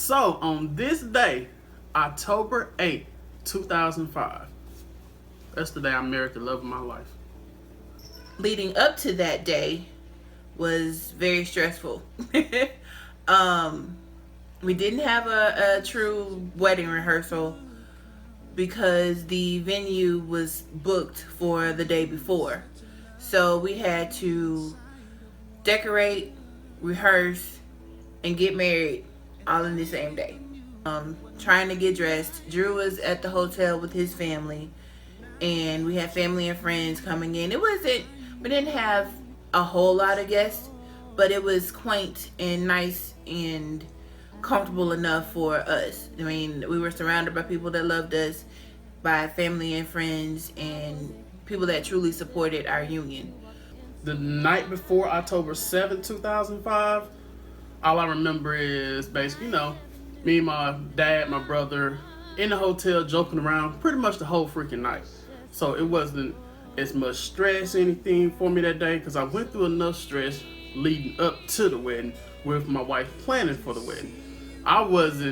So on this day, October 8th, 2005, that's the day I married the love of my life. Leading up to that day was very stressful. We didn't have a true wedding rehearsal because the venue was booked for the day before. So we had to decorate, rehearse, and get married all in the same day. Trying to get dressed. Drew was at the hotel with his family, and we had family and friends coming in. We didn't have a whole lot of guests, but it was quaint and nice and comfortable enough for us. I mean, we were surrounded by people that loved us, by family and friends, and people that truly supported our union. The night before October 7th, 2005, all I remember is basically, me and my dad, my brother, in the hotel joking around pretty much the whole freaking night. So it wasn't as much stress or anything for me that day because I went through enough stress leading up to the wedding with my wife planning for the wedding. I was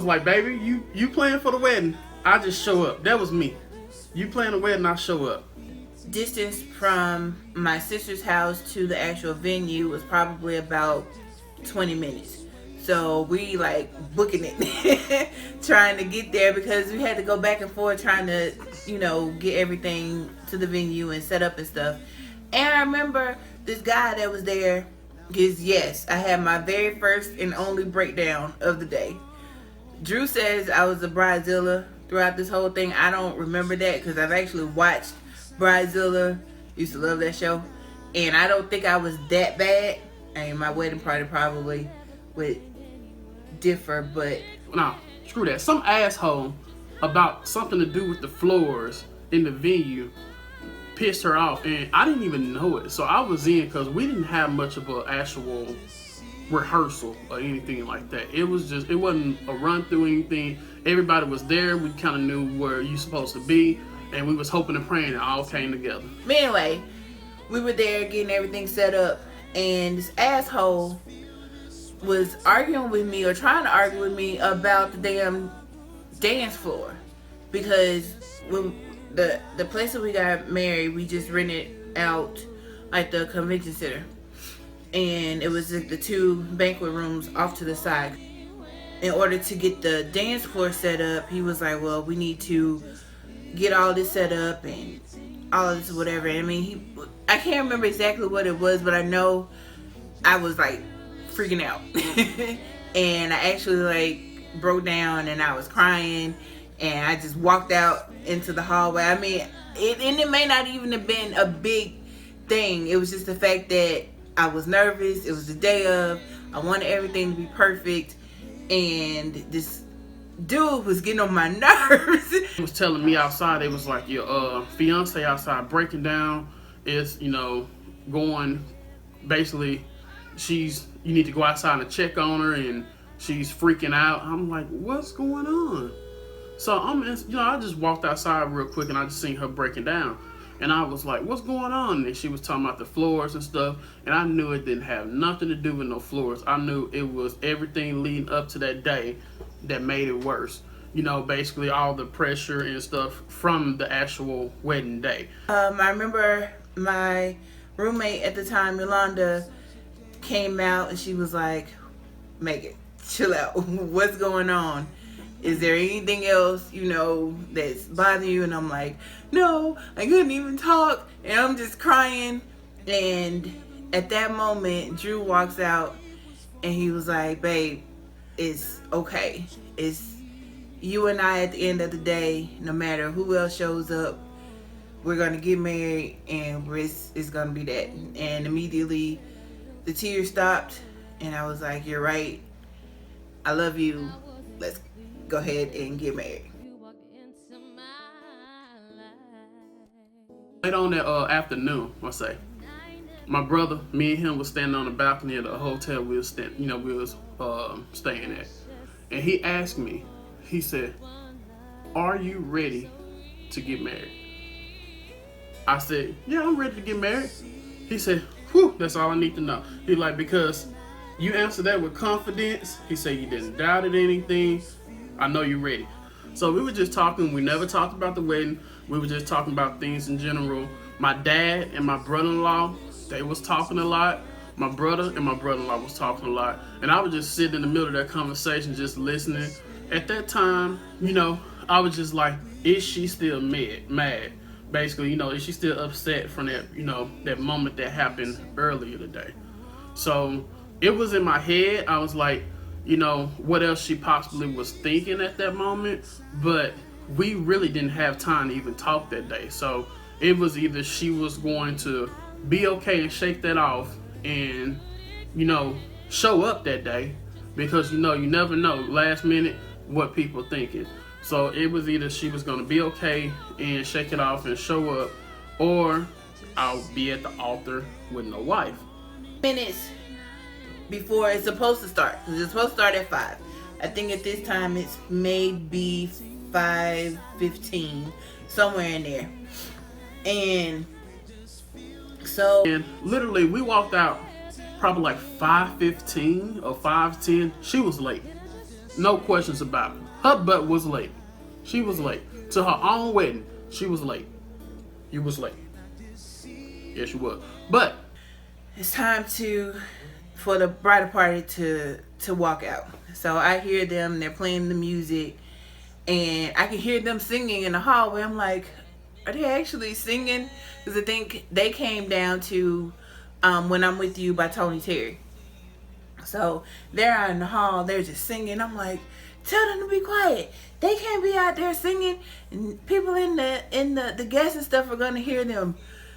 like, baby, you planning for the wedding, I just show up. That was me. You plan the wedding, I show up. Distance from my sister's house to the actual venue was probably about 20 minutes. So we like booking it, trying to get there because we had to go back and forth trying to, get everything to the venue and set up and stuff. And I remember this guy that was there, because yes, I had my very first and only breakdown of the day. Drew says I was a bridezilla throughout this whole thing. I don't remember that because I've actually watched Bridezilla. Used to love that show. And I don't think I was that bad. I mean, my wedding party probably would differ, but... No, screw that. Some asshole about something to do with the floors in the venue pissed her off, and I didn't even know it. So I was in because we didn't have much of an actual rehearsal or anything like that. It wasn't a run through anything. Everybody was there. We kind of knew where you supposed to be, and we was hoping and praying it all came together. But anyway, we were there getting everything set up, and this asshole was arguing with me or trying to argue with me about the damn dance floor, because when the place that we got married, we just rented out like the convention center, and it was the two banquet rooms off to the side. In order to get the dance floor set up, he was like, well, we need to get all this set up and all this whatever. I mean, I can't remember exactly what it was, but I know I was like freaking out. And I actually like broke down and I was crying, and I just walked out into the hallway. I mean, it may not even have been a big thing. It was just the fact that I was nervous. It was the day of. I wanted everything to be perfect, and this dude was getting on my nerves. He was telling me outside, it was like, your fiance outside breaking down, is going, basically you need to go outside and check on her, and she's freaking out. I'm like, what's going on? So I just walked outside real quick, and I just seen her breaking down, and I was like, what's going on? And she was talking about the floors and stuff, and I knew it didn't have nothing to do with no floors. I knew it was everything leading up to that day that made it worse. Basically all the pressure and stuff from the actual wedding day. I remember my roommate at the time, Yolanda, came out and she was like, Megan, chill out. What's going on? Is there anything else, that's bothering you? And I'm like, no, I couldn't even talk. And I'm just crying. And at that moment, Drew walks out and he was like, babe, it's okay. It's you and I at the end of the day. No matter who else shows up, we're going to get married, and it's going to be that. And immediately the tears stopped, and I was like, you're right. I love you. Let's go ahead and get married. Late on that afternoon, I say, my brother, me and him was standing on the balcony of the hotel we was staying at, and he asked me, he said, are you ready to get married? I said, yeah, I'm ready to get married. He said, whew, that's all I need to know. He's like, because You answered that with confidence. He said you didn't doubt it anything. I know you're ready. So we were just talking. We never talked about the wedding. We were just talking about things in general. My dad and my brother-in-law, they was talking a lot. My brother and my brother-in-law was talking a lot. And I was just sitting in the middle of that conversation, just listening. At that time, I was just like, is she still mad? Basically, is she still upset from that, that moment that happened earlier today? So it was in my head. I was like, what else she possibly was thinking at that moment. But we really didn't have time to even talk that day. So it was either she was going to be okay and shake that off and, show up that day. Because, you never know last minute what people thinking. So it was either she was going to be okay and shake it off and show up, or I'll be at the altar with no wife. Minutes before it's supposed to start. It's supposed to start at 5. I think at this time it's maybe 5:15, somewhere in there. And literally we walked out probably like 5:15 or 5:10. She was late. No questions about it. Her butt was late. She was late. To her own wedding, she was late. You was late. Yes, you was. But it's time for the bridal party to walk out. So I hear them, they're playing the music, and I can hear them singing in the hallway. I'm like, are they actually singing? Because I think they came down to When I'm With You by Tony Terry. So they're out in the hall, they're just singing. I'm like, tell them to be quiet. They can't be out there singing, and people in the guests and stuff are gonna hear them.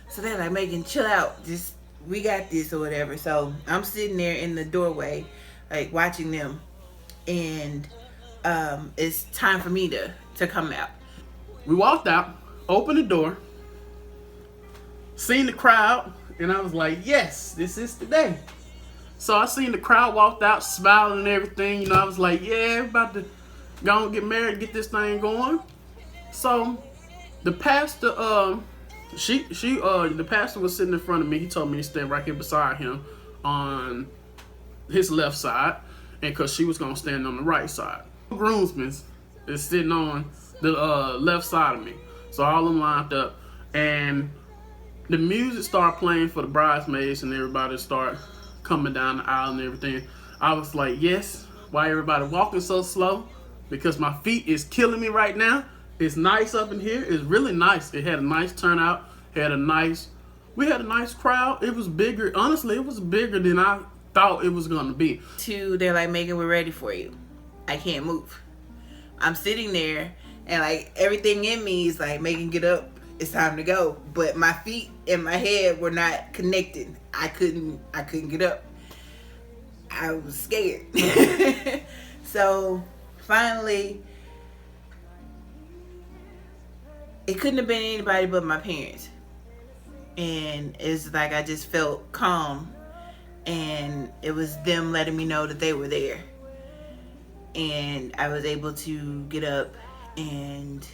So they're like, Megan, chill out. Just, we got this or whatever. So I'm sitting there in the doorway, like watching them, and it's time for me to come out. We walked out, opened the door, seen the crowd, and I was like, yes, this is the day. So I seen the crowd walked out smiling and everything. I was like, yeah, we're about to go and get married, get this thing going. So the pastor, the pastor was sitting in front of me. He told me to stand right here beside him on his left side, and because she was gonna stand on the right side. The groomsmen is sitting on the left side of me. So all of them lined up, and the music started playing for the bridesmaids, and everybody started coming down the aisle and everything. I was like, yes, why everybody walking so slow? Because my feet is killing me right now. It's nice up in here. It's really nice. It had a nice turnout. We had a nice crowd. It was bigger. Honestly, it was bigger than I thought it was going to be. They're like, Megan, we're ready for you. I can't move. I'm sitting there, and like everything in me is like, Megan, get up. It's time to go. But my feet and my head were not connected. I couldn't get up. I was scared. So finally, it couldn't have been anybody but my parents. And it's like I just felt calm, and it was them letting me know that they were there. And I was able to get up and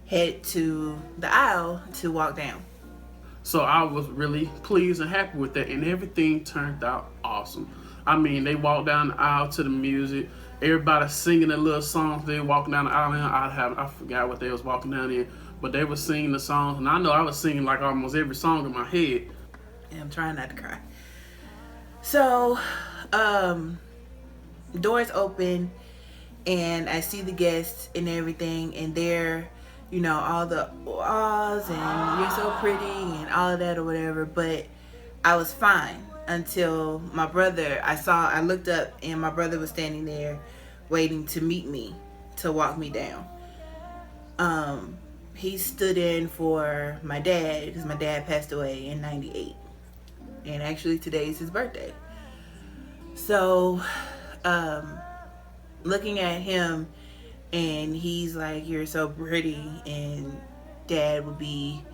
head to the aisle to walk down. So I was really pleased and happy with that, and everything turned out awesome. I mean, they walked down the aisle to the music. Everybody singing their little songs. They walking down the aisle. I forgot what they was walking down in, but they were singing the songs, and I know I was singing like almost every song in my head. And I'm trying not to cry. So, doors open, and I see the guests and everything, and they're, all the ahs and you're so pretty and all of that or whatever. But I was fine until my brother, I looked up, and my brother was standing there waiting to meet me, to walk me down. He stood in for my dad, because my dad passed away in 98. And actually today is his birthday. So, looking at him, and he's like, you're so pretty, and dad would be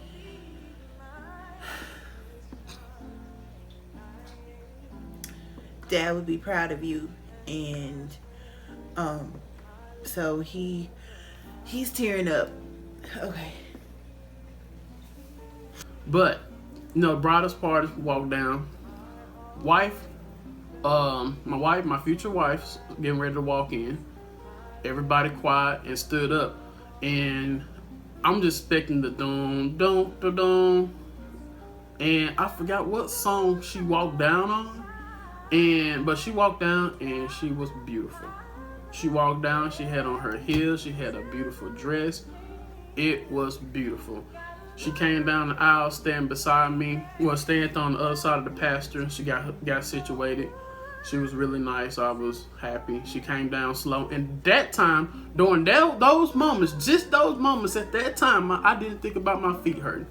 proud of you. And so he's tearing up. Okay. But bridal's party walked down. Wife My future wife, getting ready to walk in. Everybody quiet and stood up, and I'm just expecting the dum dum dum dum, and I forgot what song she walked down on, but she walked down and she was beautiful. She walked down, she had on her heels, she had a beautiful dress. It was beautiful. She came down the aisle, standing beside me. Well, standing on the other side of the pastor. She got situated. She was really nice. I was happy. She came down slow. And that time, during those moments, just those moments, at that time, I didn't think about my feet hurting.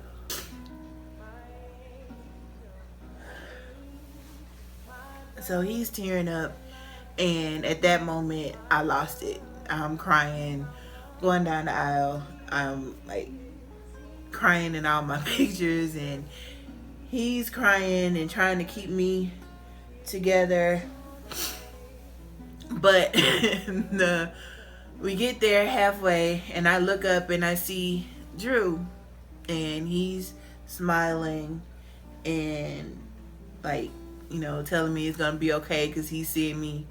So he's tearing up, and at that moment, I lost it. I'm crying, going down the aisle. I'm like crying in all my pictures, and he's crying and trying to keep me together. But we get there halfway, and I look up and I see Drew, and he's smiling and like, telling me it's gonna be okay because he's seeing me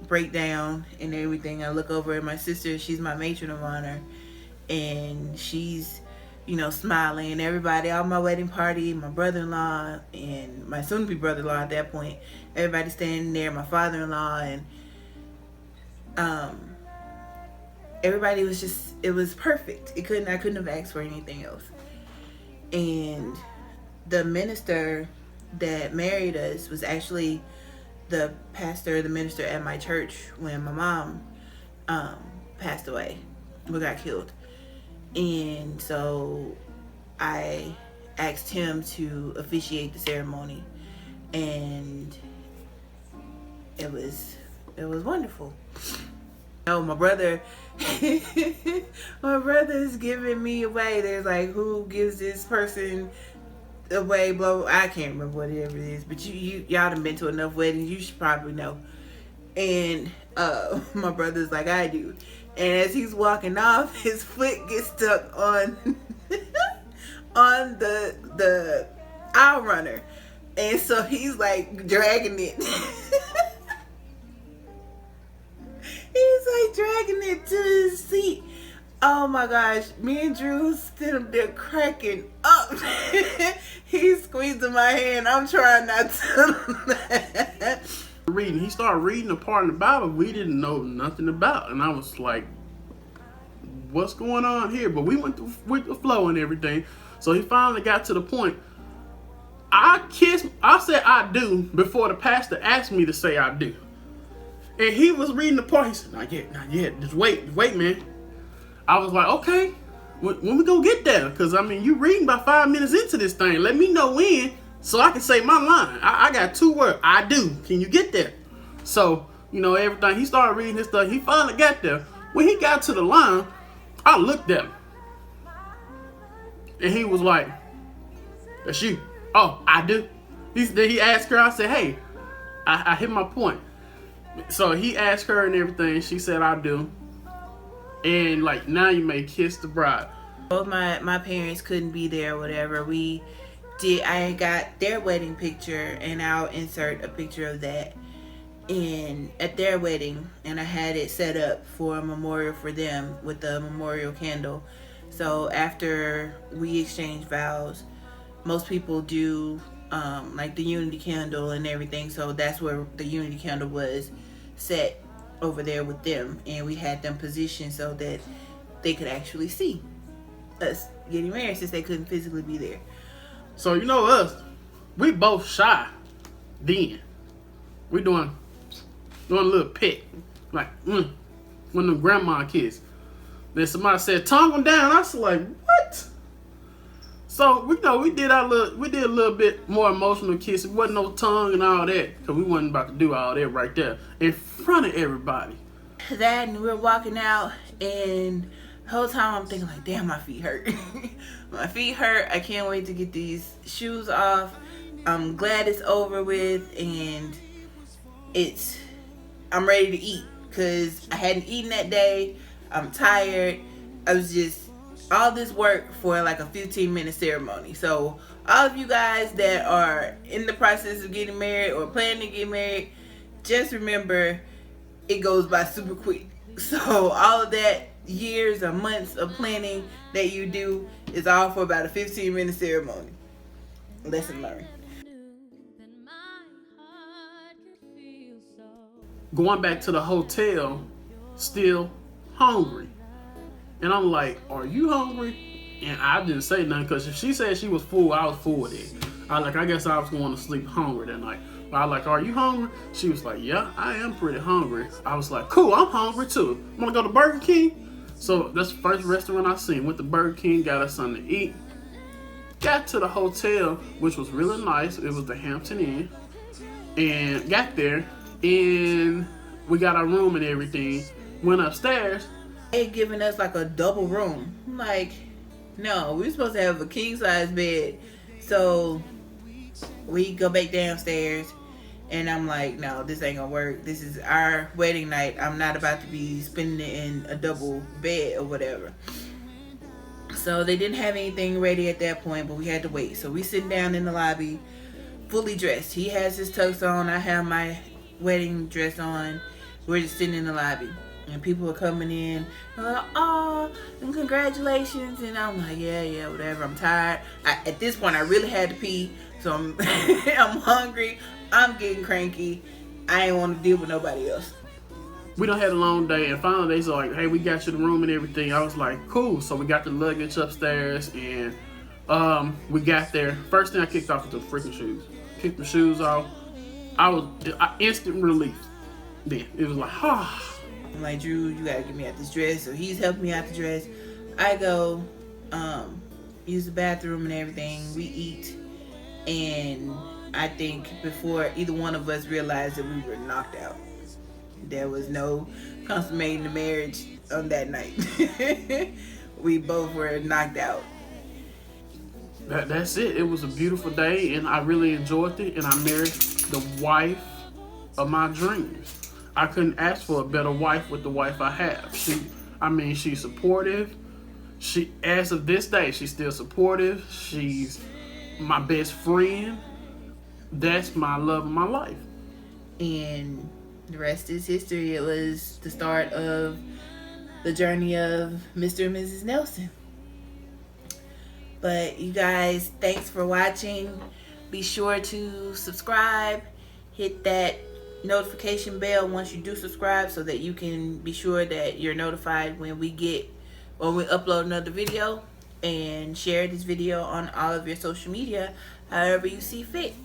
break down and everything. I look over at my sister, she's my matron of honor, and she's smiling, and everybody, all my wedding party, my brother-in-law and my soon-to-be brother-in-law at that point, everybody standing there, my father-in-law, and everybody was just, it was perfect. I couldn't have asked for anything else. And the minister that married us was actually the minister at my church when my mom passed away, got killed. And so I asked him to officiate the ceremony, and it was wonderful. My brother my brother's giving me away. There's like, who gives this person away, blah, blah. I can't remember whatever it is, but y'all done been to enough weddings, you should probably know. And my brother's like, I do. And as he's walking off, his foot gets stuck on on the aisle runner, and so he's like dragging it. He's like dragging it to his seat. Oh my gosh, me and Drew stood up there cracking up. He's squeezing my hand. I'm trying not to. He started reading a part in the Bible we didn't know nothing about, and I was like, what's going on here? But we went with the flow and everything. So he finally got to the point. I said I do before the pastor asked me to say I do. And he was reading the part. He said, not yet. Just wait, man. I was like, okay, when we gonna get there? Because, you reading about 5 minutes into this thing. Let me know when so I can say my line. I got 2 words. I do. Can you get there? So, everything. He started reading his stuff. He finally got there. When he got to the line, I looked at him. And he was like, that's you. Oh, I do. He asked her. I said, hey, I hit my point. So he asked her and everything. She said, I do. And like, now you may kiss the bride. Both my parents couldn't be there or whatever. I got their wedding picture, and I'll insert a picture of that at their wedding, and I had it set up for a memorial for them with a memorial candle. So after we exchange vows, most people do like the unity candle and everything. So that's where the unity candle was set over there with them, and we had them positioned so that they could actually see us getting married since they couldn't physically be there. So us, we both shy then. We doing a little peck, like when the grandma kiss. Then somebody said, tongue them down. I was like, what? So we did a little bit more emotional kiss. It wasn't no tongue and all that, because we wasn't about to do all that right there in front of everybody. That, and we were walking out, and the whole time I'm thinking like, damn, my feet hurt. My feet hurt. I can't wait to get these shoes off. I'm glad it's over with, and I'm ready to eat because I hadn't eaten that day. I'm tired. I was just all this work for like a 15-minute ceremony. So all of you guys that are in the process of getting married or planning to get married, just remember, it goes by super quick. So all of that years or months of planning that you do is all for about a 15-minute ceremony. Lesson learned. Going back to the hotel, still hungry. And I'm like, are you hungry? And I didn't say nothing, because if she said she was full, I was full with it. I guess I was going to sleep hungry that night. But I was like, are you hungry? She was like, yeah, I am pretty hungry. I was like, cool, I'm hungry too. Want to go to Burger King? So that's the first restaurant I seen. Went to Burger King, got us something to eat. Got to the hotel, which was really nice. It was the Hampton Inn. And got there, and we got our room and everything. Went upstairs. They had given us like a double room. I'm like, no, we were supposed to have a king size bed. So we go back downstairs, and I'm like, no, this ain't gonna work. This is our wedding night. I'm not about to be spending it in a double bed or whatever. So they didn't have anything ready at that point, but we had to wait. So we sitting down in the lobby, fully dressed. He has his tux on. I have my wedding dress on. We're just sitting in the lobby, and people are coming in. Oh, and congratulations. And I'm like, yeah, whatever. I'm tired. At this point, I really had to pee. So I'm, I'm hungry. I'm getting cranky. I ain't want to deal with nobody else. We done had a long day, and finally they was like, hey, we got you the room and everything. I was like, cool. So we got the luggage upstairs, and we got there. First thing I kicked off was the freaking shoes. Kicked the shoes off. I instant relief. Then it was like, I'm like, Drew, you gotta get me out this dress. So he's helping me out the dress. I go use the bathroom and everything. We eat, and I think before either one of us realized that we were knocked out. There was no consummating the marriage on that night. We both were knocked out. That's it. It was a beautiful day, and I really enjoyed it, and I married the wife of my dreams. I couldn't ask for a better wife with the wife I have. She's supportive. As of this day, she's still supportive. She's my best friend. That's my love of my life. And the rest is history. It was the start of the journey of Mr. and Mrs. Nelson. But you guys, thanks for watching. Be sure to subscribe. Hit that notification bell once you do subscribe, so that you can be sure that you're notified when we upload another video. And share this video on all of your social media however you see fit.